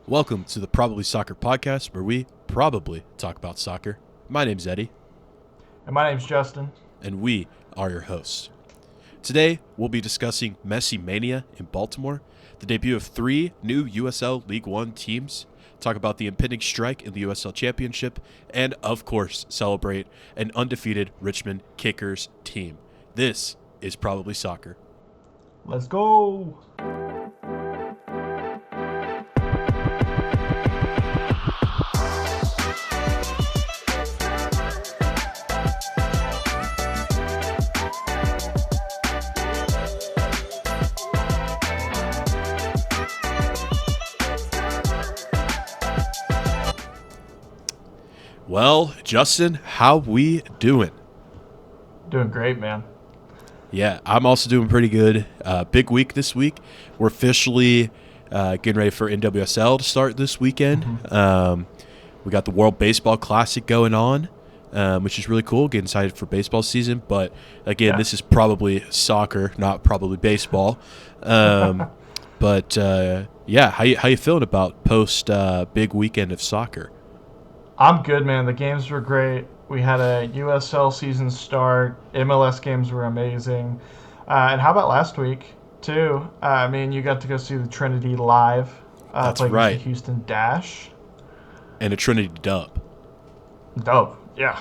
Welcome to the Probably Soccer podcast, where we probably talk about soccer. My name's Eddie. And my name's Justin. And we are your hosts. Today, we'll be discussing Messi Mania in Baltimore, the debut of 3 new USL League One teams, talk about the impending strike in the USL Championship, and, of course, celebrate an undefeated Richmond Kickers team. This is Probably Soccer. Let's go! Well, Justin, how we doing? Doing great, man. Yeah, I'm also doing pretty good. Big week this week. We're officially getting ready for NWSL to start this weekend. We got the World Baseball Classic going on, which is really cool. Getting excited for baseball season. But, again, This is probably soccer, not probably baseball. How you feeling about post big weekend of soccer? I'm good, man. The games were great. We had a USL season start. MLS games were amazing. And how about last week, too? You got to go see the Trinity live. That's right. The Houston Dash. And a Trinity dub. Dope. Yeah.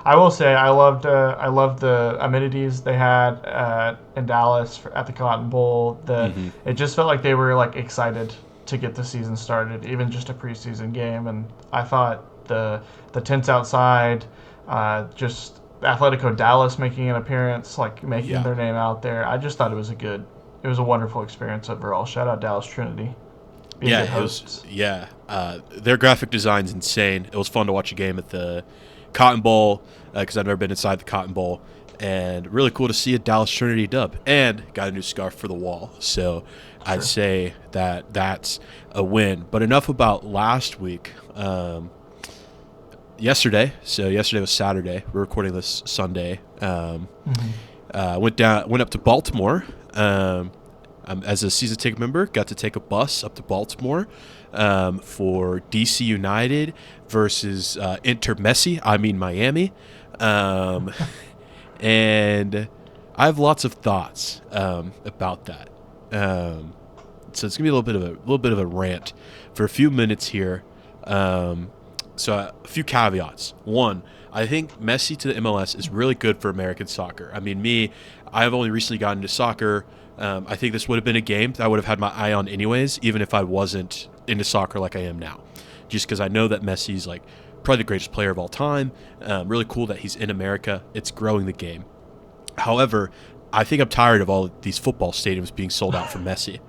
I will say I loved the amenities they had in Dallas at the Cotton Bowl. It just felt like they were excited to get the season started, even just a preseason game. And I thought the tents outside, just Atletico Dallas making an appearance, making their name out there. I just thought it was a wonderful experience overall. Shout out Dallas Trinity. Their graphic design's insane. It was fun to watch a game at the Cotton Bowl because I've never been inside the Cotton Bowl, and really cool to see a Dallas Trinity dub. And got a new scarf for the wall, so sure. I'd say that's a win. But enough about last week. Yesterday was Saturday. We're recording this Sunday. Went up to Baltimore. As a season ticket member, got to take a bus up to Baltimore for DC United versus Inter Miami. And I have lots of thoughts about that. So it's gonna be a little bit of a rant for a few minutes here. So a few caveats. One, I think Messi to the MLS is really good for American soccer. I have only recently gotten into soccer. I think this would have been a game that I would have had my eye on anyways, even if I wasn't into soccer like I am now. Just because I know that Messi's probably the greatest player of all time. Really cool that he's in America. It's growing the game. However, I think I'm tired of all of these football stadiums being sold out for Messi.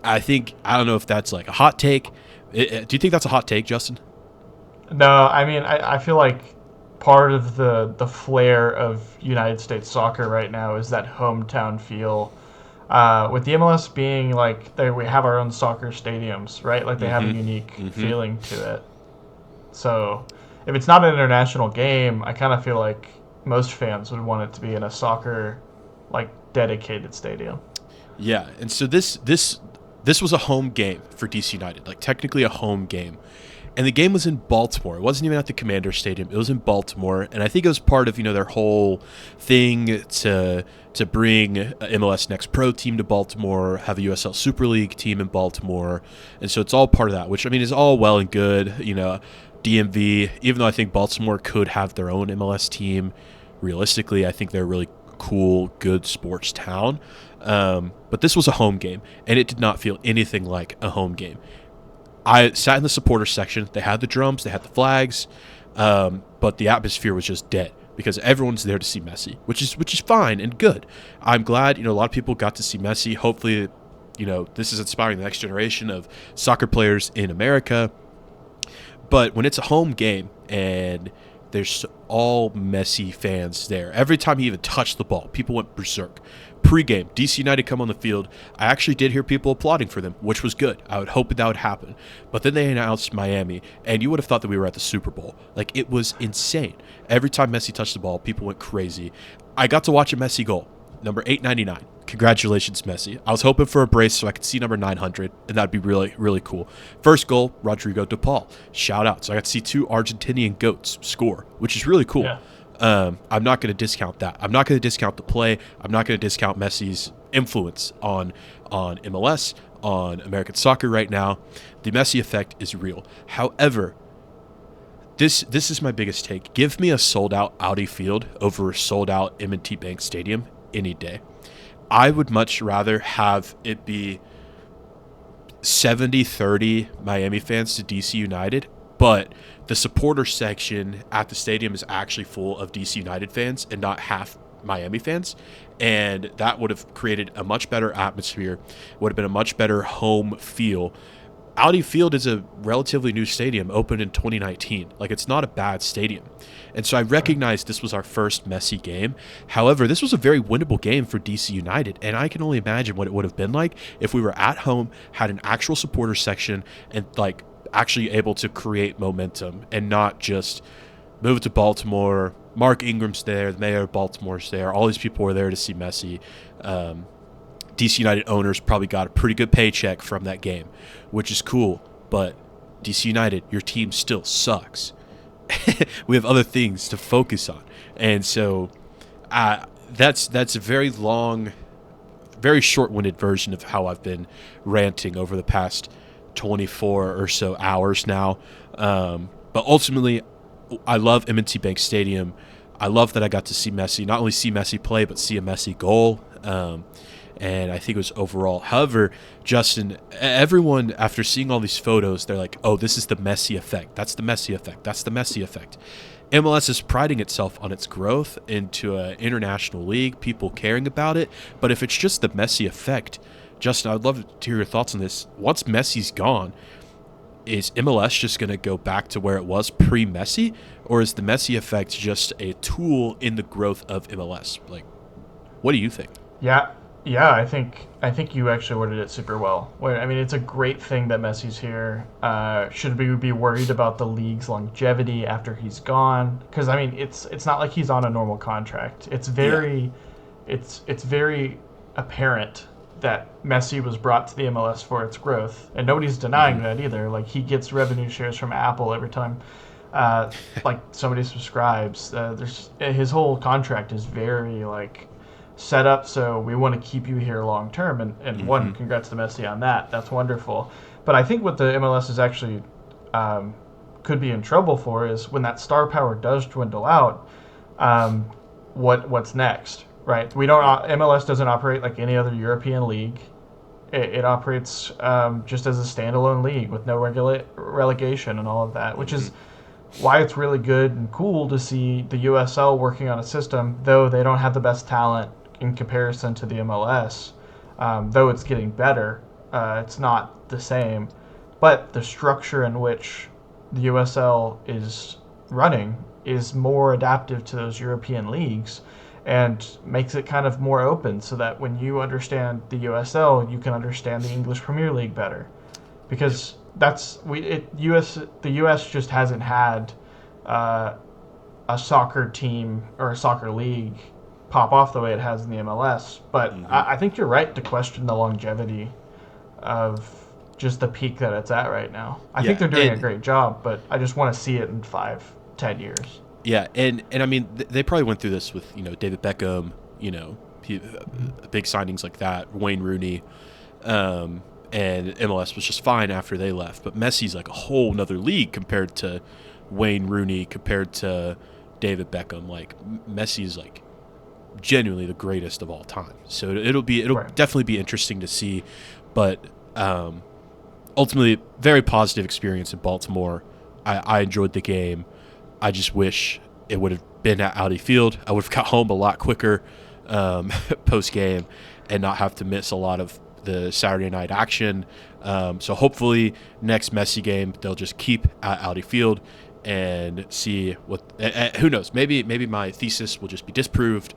I don't know if that's a hot take. Do you think that's a hot take, Justin? No, I feel like part of the flair of United States soccer right now is that hometown feel. With the MLS being we have our own soccer stadiums, right? They have a unique feeling to it. So if it's not an international game, I kind of feel like most fans would want it to be in a soccer dedicated stadium. Yeah, and so this was a home game for DC United, technically a home game. And the game was in Baltimore. It wasn't even at the Commander Stadium. It was in Baltimore. And I think it was part of, their whole thing to bring MLS Next Pro team to Baltimore, have a USL Super League team in Baltimore. And so it's all part of that, which, is all well and good. DMV, even though I think Baltimore could have their own MLS team, realistically, I think they're a really cool, good sports town. But this was a home game, and it did not feel anything like a home game. I sat in the supporter section. They had the drums, they had the flags, but the atmosphere was just dead because everyone's there to see Messi, which is fine and good. I'm glad, a lot of people got to see Messi. Hopefully, this is inspiring the next generation of soccer players in America. But when it's a home game and there's all Messi fans there, every time he even touched the ball, people went berserk. Pre-game, DC United come on the field. I actually did hear people applauding for them, which was good. I would hope that would happen. But then they announced Miami, and you would have thought that we were at the Super Bowl. It was insane. Every time Messi touched the ball, people went crazy. I got to watch a Messi goal, number 899. Congratulations, Messi. I was hoping for a brace so I could see number 900, and that'd be really, really cool. First goal, Rodrigo de Paul. Shout out. So I got to see 2 Argentinian GOATs score, which is really cool. Yeah. I'm not going to discount that. I'm not going to discount the play. I'm not going to discount Messi's influence on MLS, on American soccer right now. The Messi effect is real. However, this is my biggest take. Give me a sold-out Audi Field over a sold-out M&T Bank Stadium any day. I would much rather have it be 70-30 Miami fans to DC United, but the supporter section at the stadium is actually full of DC United fans and not half Miami fans. And that would have created a much better atmosphere, would have been a much better home feel. Audi Field is a relatively new stadium, opened in 2019. Like, it's not a bad stadium. And so I recognize this was our first Messi game. However, this was a very winnable game for DC United, and I can only imagine what it would have been like if we were at home, had an actual supporter section, and like actually able to create momentum and not just move to Baltimore. Mark Ingram's there, the mayor of Baltimore's there. All these people were there to see Messi. DC United owners probably got a pretty good paycheck from that game, which is cool. But DC United, your team still sucks. We have other things to focus on. And so that's a very long, very short-winded version of how I've been ranting over the past 24 or so hours now. But ultimately, I love M&T Bank Stadium. I love that I got to see Messi, not only see Messi play, but see a Messi goal. And I think it was overall. However, Justin, everyone, after seeing all these photos, they're like, oh, this is the Messi effect. That's the Messi effect. That's the Messi effect. MLS is priding itself on its growth into an international league, people caring about it. But if it's just the Messi effect, Justin, I'd love to hear your thoughts on this. Once Messi's gone, is MLS just going to go back to where it was pre-Messi? Or is the Messi effect just a tool in the growth of MLS? Like, what do you think? Yeah, I think you actually worded it super well. I mean, it's a great thing that Messi's here. Should we be worried about the league's longevity after he's gone? Because I mean, it's not like he's on a normal contract. It's very apparent that Messi was brought to the MLS for its growth, and nobody's denying that either. Like, he gets revenue shares from Apple every time like somebody subscribes. His whole contract is very like set up so we want to keep you here long term, and one, congrats to Messi on that. That's wonderful. But I think what the MLS is actually could be in trouble for is when that star power does dwindle out, what's next, right? We don't MLS doesn't operate like any other European league. It operates just as a standalone league with no relegation and all of that, which is why it's really good and cool to see the USL working on a system, though they don't have the best talent in comparison to the MLS. Though it's getting better, it's not the same. But the structure in which the USL is running is more adaptive to those European leagues and makes it kind of more open so that when you understand the USL, you can understand the English Premier League better. Because the US just hasn't had a soccer team or a soccer league pop off the way it has in the MLS. But I think you're right to question the longevity of just the peak that it's at right now. I think they're doing a great job, but I just want to see it in 5-10 years. Yeah, and I mean, they probably went through this with, David Beckham, big signings like that, Wayne Rooney, and MLS was just fine after they left. But Messi's like a whole nother league compared to Wayne Rooney, compared to David Beckham. Like, Messi's like genuinely the greatest of all time. So it'll Right. definitely be interesting to see. But ultimately, very positive experience in Baltimore. I enjoyed the game. I just wish it would have been at Audi Field. I would have got home a lot quicker post-game and not have to miss a lot of the Saturday night action. So hopefully next Messi game, they'll just keep at Audi Field and see what who knows, maybe my thesis will just be disproved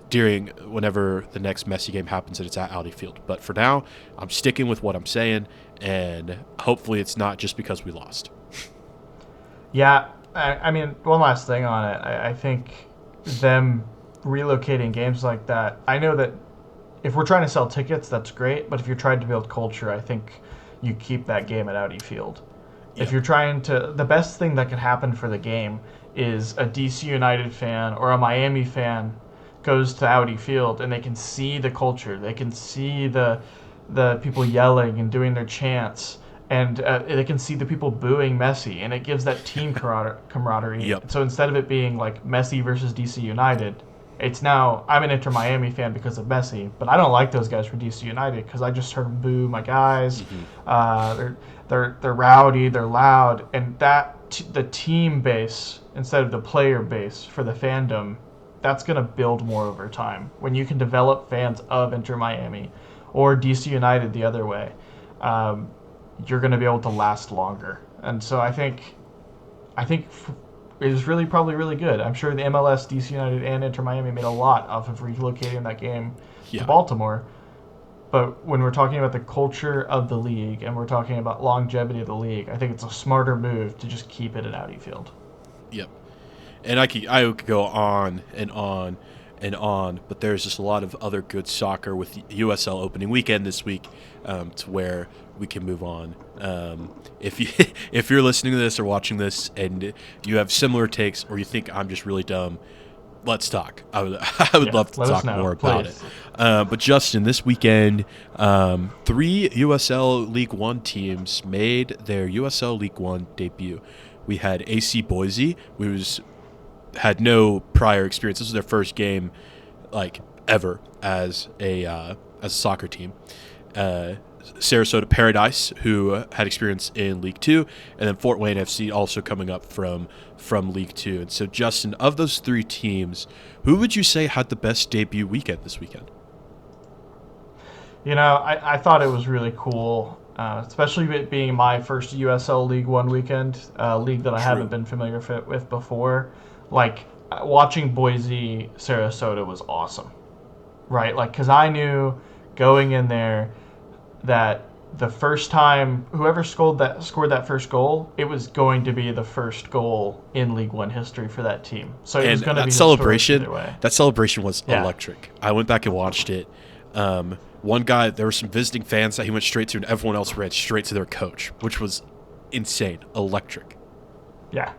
during whenever the next Messi game happens and it's at Audi Field. But for now, I'm sticking with what I'm saying, and hopefully it's not just because we lost. Yeah, I mean, one last thing on it. I think them relocating games like that, I know that if we're trying to sell tickets, that's great. But if you're trying to build culture, I think you keep that game at Audi Field. If Yep. you're trying to, the best thing that could happen for the game is a DC United fan or a Miami fan goes to Audi Field and they can see the culture. They can see the people yelling and doing their chants, and they can see the people booing Messi, and it gives that team camaraderie. Yep. So instead of it being like Messi versus DC United, it's now I'm an Inter Miami fan because of Messi, but I don't like those guys for DC United because I just heard them boo my guys. They're rowdy, they're loud, and the team base instead of the player base for the fandom, that's gonna build more over time. When you can develop fans of Inter Miami or DC United the other way, you're gonna be able to last longer. And so I think it was really probably really good. I'm sure the MLS, DC United, and Inter Miami made a lot off of relocating that game to Baltimore. But when we're talking about the culture of the league and we're talking about longevity of the league, I think it's a smarter move to just keep it at Audi Field. Yep. And I could go on and on and on, but there's just a lot of other good soccer with the USL opening weekend this week, to where we can move on. If you're listening to this or watching this and you have similar takes or you think I'm just really dumb, let's talk. I would love to talk more about it. But Justin, this weekend, 3 USL League One teams made their USL League One debut. We had AC Boise, who had no prior experience. This was their first game, like ever, as a soccer team. Sarasota Paradise, who had experience in League Two, and then Fort Wayne FC also coming up from League Two. And so, Justin, of those 3 teams, who would you say had the best debut weekend this weekend? You know, I thought it was really cool, especially it being my first USL League One weekend, league that I haven't been familiar with before. Like, watching Boise Sarasota was awesome, right? Like, because I knew going in there that the first time whoever scored that first goal, it was going to be the first goal in League One history for that team. So it was going to be celebration. Either way. That celebration was electric. I went back and watched it. One guy, there were some visiting fans that he went straight to, and everyone else ran straight to their coach, which was insane, electric. Yeah,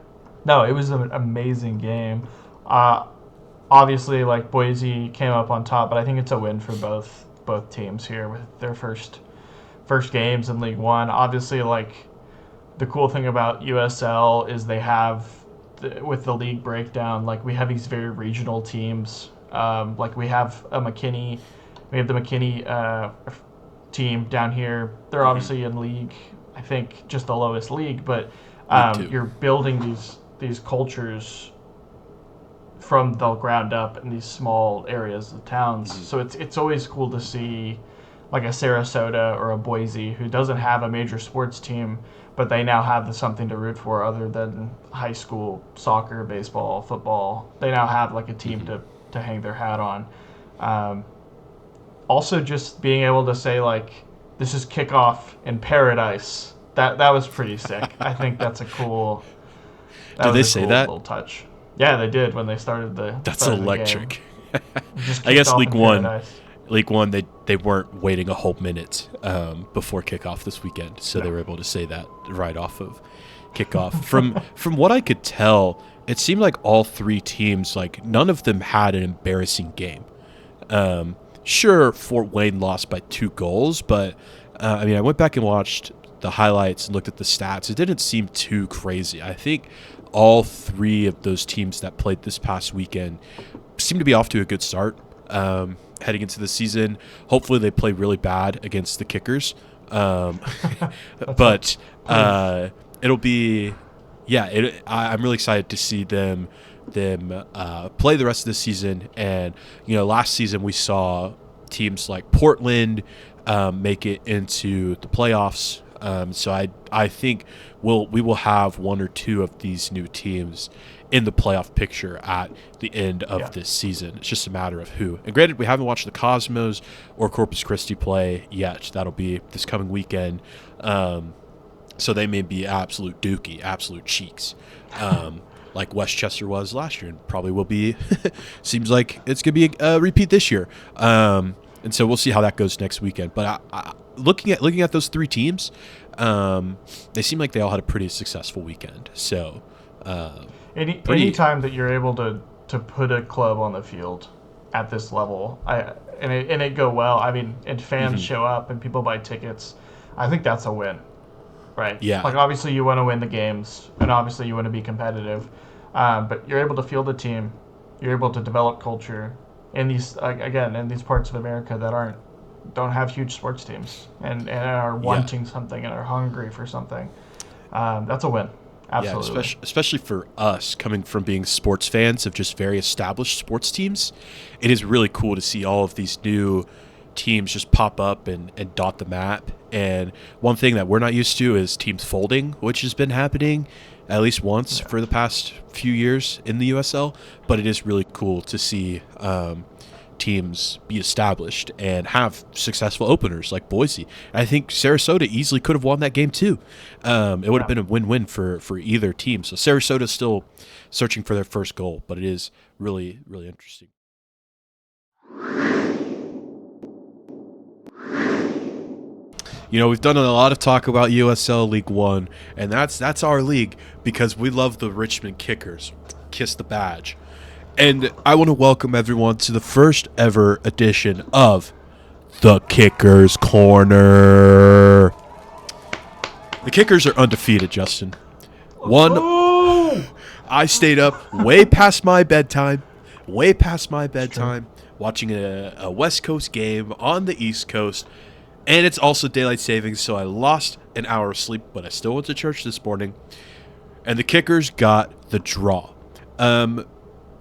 no, it was an amazing game. Obviously, like Boise came up on top, but I think it's a win for both teams here with their first games in League One. Obviously, like the cool thing about USL is they have with the league breakdown, like we have these very regional teams. Like we have the McKinney team down here. They're obviously in league, I think, just the lowest league, but you're building these cultures from the ground up in these small areas of towns. So it's always cool to see like a Sarasota or a Boise who doesn't have a major sports team, but they now have something to root for other than high school soccer, baseball, football. They now have like a team to hang their hat on. Also, just being able to say like this is kickoff in paradise. That was pretty sick. I think that's a cool. Did they say that? Little touch. Yeah, they did when they started the. That's electric. I guess League One, they weren't waiting a whole minute before kickoff this weekend, so they were able to say that right off of kickoff. From what I could tell, it seemed like all 3 teams, like none of them had an embarrassing game. Sure, Fort Wayne lost by 2 goals, but I mean, I went back and watched the highlights and looked at the stats. It didn't seem too crazy. I think all 3 of those teams that played this past weekend seem to be off to a good start heading into the season. Hopefully they play really bad against the Kickers. But it'll be I'm really excited to see them play the rest of the season. And last season we saw teams like Portland make it into the playoffs. So I think we will have 1 or 2 of these new teams in the playoff picture at the end of this season. It's just a matter of who. And granted, we haven't watched the Cosmos or Corpus Christi play yet. That'll be this coming weekend. So they may be absolute dookie, absolute cheeks, like Westchester was last year and probably will be. Seems like it's going to be a repeat this year. And And so we'll see how that goes next weekend. But looking at those three teams, they seem like they all had a pretty successful weekend. So any time that you're able to put a club on the field at this level, and it go well. I mean, and fans show up and people buy tickets. I think that's a win, right? Yeah. Like obviously you want to win the games, and obviously you want to be competitive, but you're able to field a team, you're able to develop culture in these in these parts of America that don't have huge sports teams and are wanting something and are hungry for something. That's a win. Absolutely. Yeah, especially for us coming from being sports fans of just very established sports teams, it is really cool to see all of these new teams just pop up and dot the map. And one thing that we're not used to is teams folding, which has been happening at least once for the past few years in the USL. But it is really cool to see teams be established and have successful openers like Boise. I think Sarasota easily could have won that game too. It would have been a win-win for either team. So Sarasota's still searching for their first goal, but it is really, really interesting. You know, we've done a lot of talk about USL League One, and that's our league because we love the Richmond Kickers. Kiss the badge. And I want to welcome everyone to the first ever edition of the Kickers Corner. The Kickers are undefeated, Justin. I stayed up way past my bedtime, watching a West Coast game on the East Coast. And it's also daylight savings, so I lost an hour of sleep, but I still went to church this morning. And the Kickers got the draw.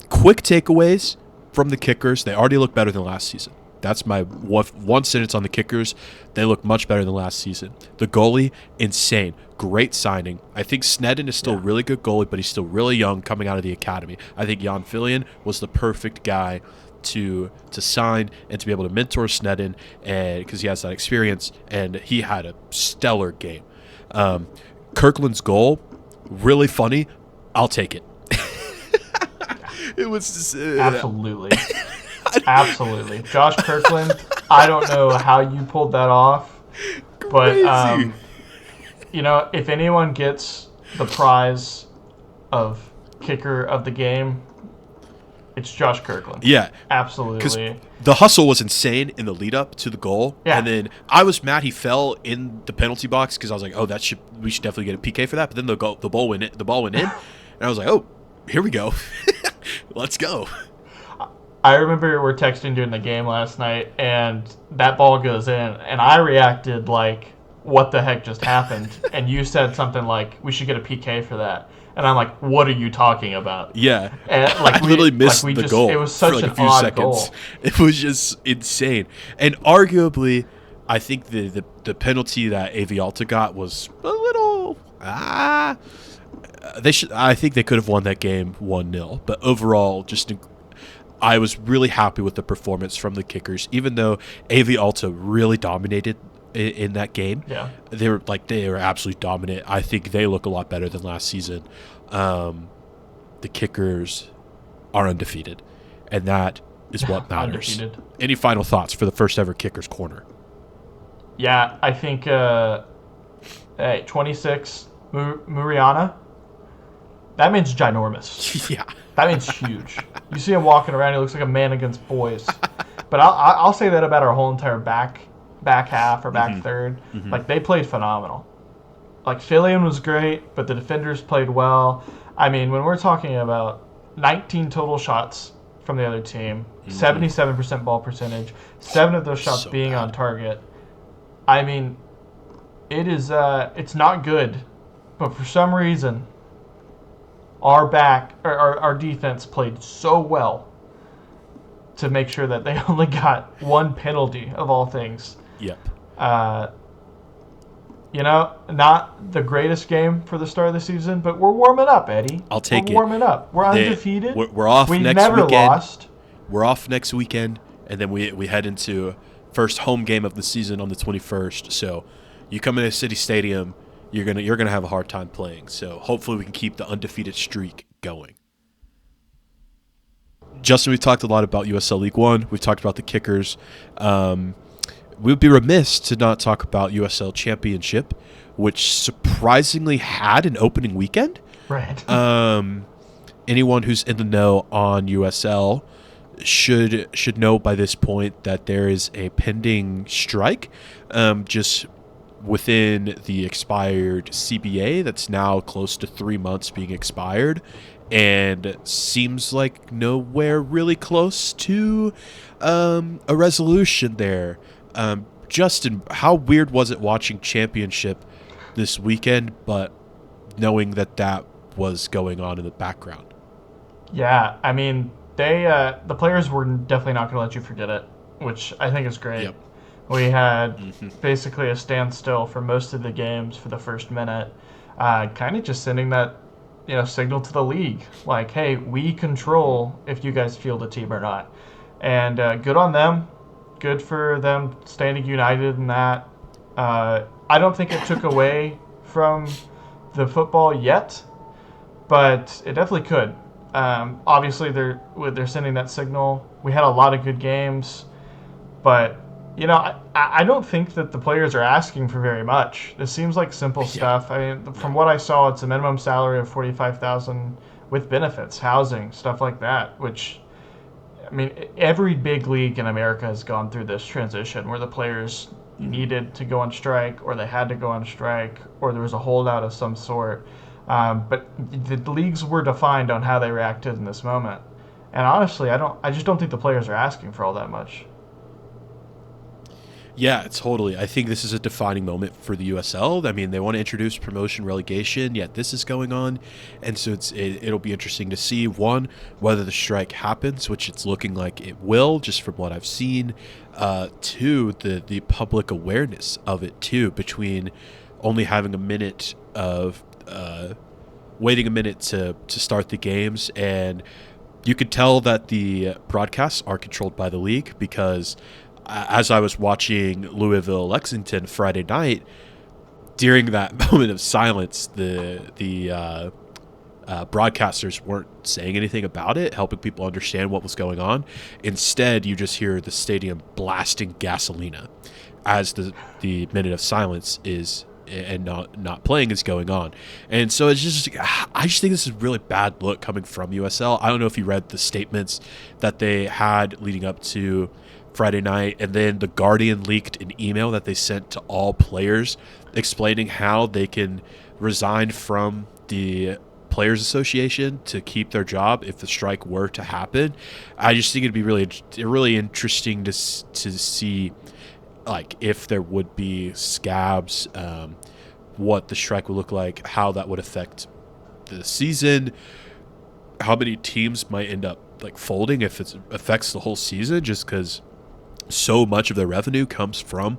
Quick takeaways from the Kickers. They already look better than last season. That's my one sentence on the Kickers. They look much better than last season. The goalie, insane. Great signing. I think Sneddon is still a really good goalie, but he's still really young coming out of the academy. I think Jan Fillion was the perfect guy to sign and to be able to mentor Sneddon, and because he has that experience, and he had a stellar game. Kirkland's goal, really funny. I'll take it. It was just, absolutely. Josh Kirkland, I don't know how you pulled that off, but if anyone gets the prize of kicker of the game, it's Josh Kirkland. Yeah. Absolutely. Because the hustle was insane in the lead up to the goal. Yeah. And then I was mad he fell in the penalty box because I was like, oh, we should definitely get a PK for that. But then the ball went in. And I was like, oh, here we go. Let's go. I remember we're texting during the game last night, and that ball goes in, and I reacted like, what the heck just happened? And you said something like, we should get a PK for that. And I'm like, what are you talking about? Yeah. And I literally missed the goal. It was such for like an a few odd seconds. Goal. It was just insane. And arguably, I think the penalty that Avialta got was a little... I think they could have won that game 1-0. But overall, I was really happy with the performance from the Kickers, even though Avialta really dominated in that game. Yeah. They were absolutely dominant. I think they look a lot better than last season. The Kickers are undefeated, and that is what matters. Undefeated. Any final thoughts for the first ever Kickers Corner? Yeah, I think 26 Muriana. That means ginormous. Yeah. That means huge. You see him walking around, he looks like a man against boys. But I'll say that about our whole entire back half or back third. Mm-hmm. Like, they played phenomenal. Like, Fillion was great, but the defenders played well. I mean, when we're talking about 19 total shots from the other team, 77% ball percentage, 7 of those shots being on target. I mean, it's not good, but for some reason, our defense played so well to make sure that they only got one penalty of all things. Yep. Not the greatest game for the start of the season, but we're warming up, Eddie. I'll take it. We're warming up. We're undefeated. We're off We've next never weekend. Lost. We're off next weekend, and then we head into first home game of the season on the 21st. So you come into City Stadium, you're gonna have a hard time playing. So hopefully we can keep the undefeated streak going. Justin, we've talked a lot about USL League One. We've talked about the Kickers. We would be remiss to not talk about USL Championship, which surprisingly had an opening weekend. Right. Anyone who's in the know on USL should know by this point that there is a pending strike, just within the expired CBA that's now close to 3 months being expired, and seems like nowhere really close to a resolution there. Justin, how weird was it watching Championship this weekend, but knowing that was going on in the background? Yeah, I mean, the players were definitely not going to let you forget it, which I think is great. Yep. We had basically a standstill for most of the games for the first minute, kind of just sending that signal to the league, like, hey, we control if you guys field a team or not, and good on them, good for them standing united in that. I don't think it took away from the football yet, but it definitely could. Obviously, they're sending that signal. We had a lot of good games, but I don't think that the players are asking for very much. This seems like simple stuff. I mean, from what I saw, it's a minimum salary of $45,000 with benefits, housing, stuff like that. Which, I mean, every big league in America has gone through this transition where the players needed to go on strike, or they had to go on strike, or there was a holdout of some sort. But the leagues were defined on how they reacted in this moment. And honestly, I just don't think the players are asking for all that much. Yeah, totally. I think this is a defining moment for the USL. I mean, they want to introduce promotion relegation, yet this is going on. And so it'll be interesting to see, one, whether the strike happens, which it's looking like it will, just from what I've seen. Two, the public awareness of it, too, between only having a minute of waiting a minute to start the games. And you could tell that the broadcasts are controlled by the league, because as I was watching Louisville-Lexington Friday night, during that moment of silence, the broadcasters weren't saying anything about it, helping people understand what was going on. Instead, you just hear the stadium blasting Gasolina as the minute of silence is and not playing is going on. And so it's just, I just think this is a really bad look coming from USL. I don't know if you read the statements that they had leading up to Friday night, and then the Guardian leaked an email that they sent to all players explaining how they can resign from the Players Association to keep their job if the strike were to happen. I just think it'd be really interesting to see, like, if there would be scabs, what the strike would look like, how that would affect the season, how many teams might end up like folding if it affects the whole season, just because so much of their revenue comes from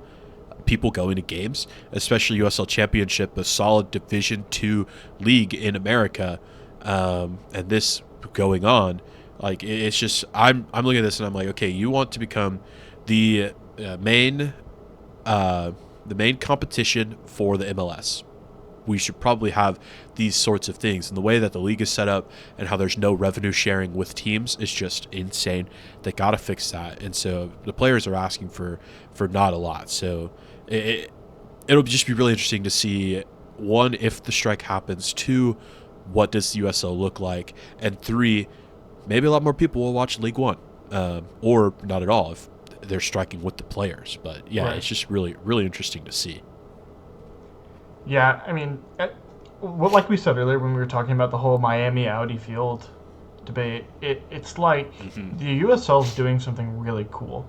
people going to games, especially USL Championship, a solid Division II league in America, and this going on, like, it's just, I'm looking at this and I'm like, okay, you want to become the main competition for the MLS. We should probably have these sorts of things. And the way that the league is set up and how there's no revenue sharing with teams is just insane. They got to fix that. And so the players are asking for not a lot. So it'll just be really interesting to see, one, if the strike happens, two, what does the USL look like, and three, maybe a lot more people will watch League One, or not at all if they're striking with the players. But yeah, It's just really, really interesting to see. Yeah, I mean, like we said earlier when we were talking about the whole Miami Audi Field debate, it's like the USL is doing something really cool.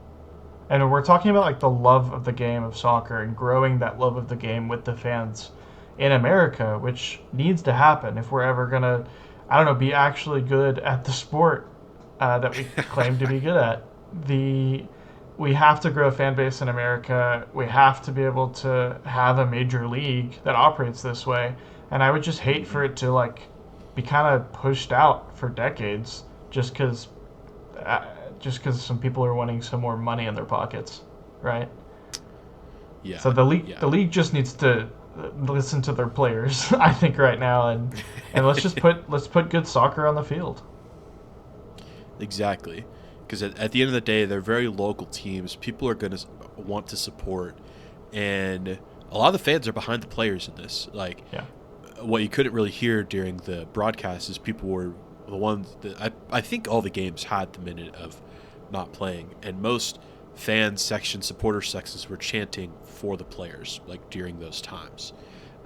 And we're talking about like the love of the game of soccer and growing that love of the game with the fans in America, which needs to happen if we're ever going to, I don't know, be actually good at the sport that we claim to be good at. We have to grow a fan base in America. We have to be able to have a major league that operates this way. And I would just hate for it to like be kind of pushed out for decades just because some people are wanting some more money in their pockets, right? Yeah. So the league just needs to listen to their players, I think, right now, and let's put good soccer on the field. Exactly. Because at the end of the day, they're very local teams. People are going to want to support. And a lot of the fans are behind the players in this. Like, Yeah. what you couldn't really hear during the broadcast is people were the ones that I think all the games had the minute of not playing. And most fan section, supporter sections were chanting for the players, like, during those times.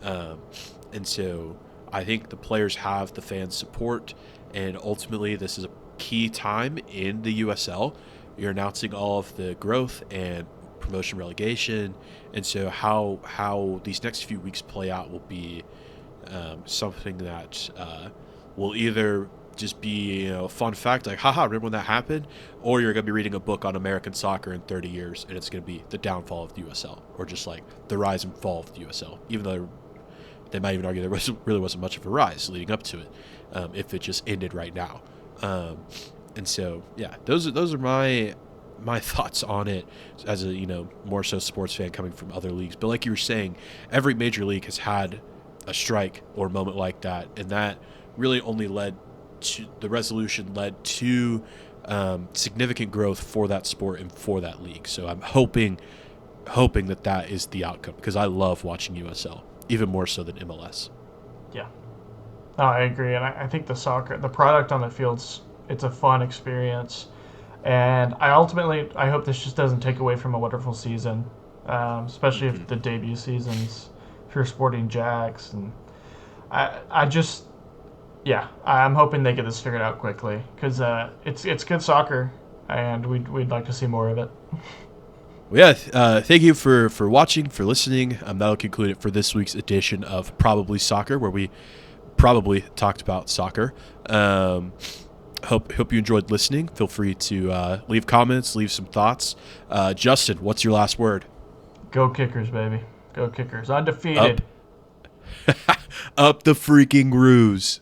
And so I think the players have the fans' support. And ultimately, this is a key time in the USL. You're announcing all of the growth and promotion relegation, and so how these next few weeks play out will be something that will either just be a fun fact, like haha, remember when that happened, or you're going to be reading a book on American soccer in 30 years, and it's going to be the downfall of the USL, or just like the rise and fall of the USL, even though they might even argue there really wasn't much of a rise leading up to it, if it just ended right now. And so, yeah, those are my thoughts on it as a more so sports fan coming from other leagues. But like you were saying, every major league has had a strike or moment like that, and that really only led to the resolution led to significant growth for that sport and for that league. So I'm hoping that is the outcome, because I love watching USL even more so than MLS. Yeah. No, I agree, and I think the product on the field's it's a fun experience, and I hope this just doesn't take away from a wonderful season, especially if the debut seasons for Sporting Jags, and I just I'm hoping they get this figured out quickly, because it's good soccer, and we'd like to see more of it. Well, yeah, thank you for watching, for listening. That'll conclude it for this week's edition of Probably Soccer, where we probably talked about soccer. Hope you enjoyed listening. Feel free to leave comments, leave some thoughts. Justin, what's your last word? Go Kickers, baby. Go Kickers. Undefeated. Up the freaking Roos.